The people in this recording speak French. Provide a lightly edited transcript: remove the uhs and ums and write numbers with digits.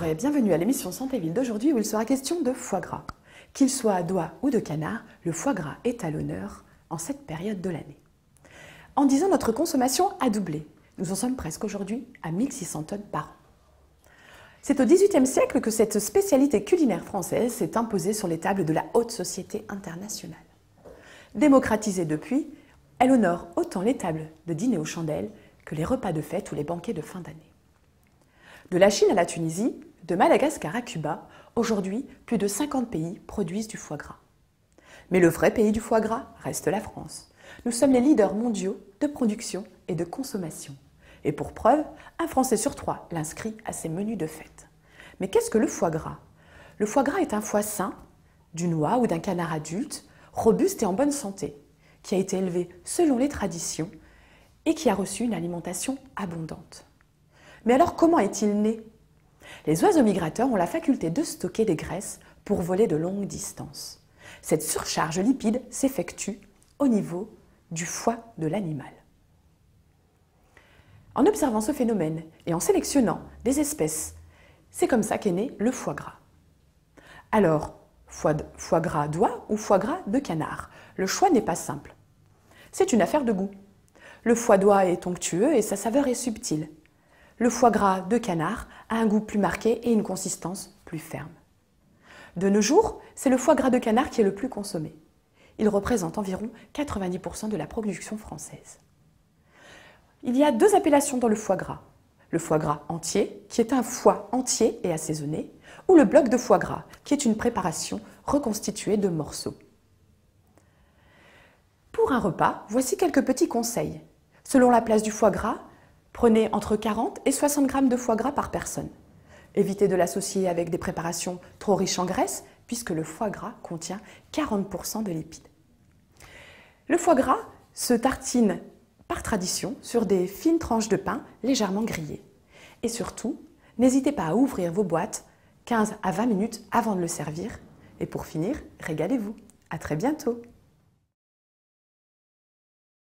et bienvenue à l'émission Santé Ville d'aujourd'hui où il sera question de foie gras. Qu'il soit d'oie ou de canard, le foie gras est à l'honneur en cette période de l'année. En 10 ans, notre consommation a doublé. Nous en sommes presque aujourd'hui à 1600 tonnes par an. C'est au XVIIIe siècle que cette spécialité culinaire française s'est imposée sur les tables de la haute société internationale. Démocratisée depuis, elle honore autant les tables de dîner aux chandelles que les repas de fête ou les banquets de fin d'année. De la Chine à la Tunisie, de Madagascar à Cuba, aujourd'hui, plus de 50 pays produisent du foie gras. Mais le vrai pays du foie gras reste la France. Nous sommes les leaders mondiaux de production et de consommation. Et pour preuve, un Français sur 3 l'inscrit à ses menus de fête. Mais qu'est-ce que le foie gras? Le foie gras est un foie sain, d'une oie ou d'un canard adulte, robuste et en bonne santé, qui a été élevé selon les traditions et qui a reçu une alimentation abondante. Mais alors comment est-il né? Les oiseaux migrateurs ont la faculté de stocker des graisses pour voler de longues distances. Cette surcharge lipide s'effectue au niveau du foie de l'animal. En observant ce phénomène et en sélectionnant des espèces, c'est comme ça qu'est né le foie gras. Alors, foie gras d'oie ou foie gras de canard? Le choix n'est pas simple. C'est une affaire de goût. Le foie d'oie est onctueux et sa saveur est subtile. Le foie gras de canard a un goût plus marqué et une consistance plus ferme. De nos jours, c'est le foie gras de canard qui est le plus consommé. Il représente environ 90% de la production française. Il y a deux appellations dans le foie gras. Le foie gras entier, qui est un foie entier et assaisonné, ou le bloc de foie gras, qui est une préparation reconstituée de morceaux. Pour un repas, voici quelques petits conseils. Selon la place du foie gras, prenez entre 40 et 60 grammes de foie gras par personne. Évitez de l'associer avec des préparations trop riches en graisse, puisque le foie gras contient 40% de lipides. Le foie gras se tartine par tradition sur des fines tranches de pain légèrement grillées. Et surtout, n'hésitez pas à ouvrir vos boîtes 15 à 20 minutes avant de le servir. Et pour finir, régalez-vous. À très bientôt.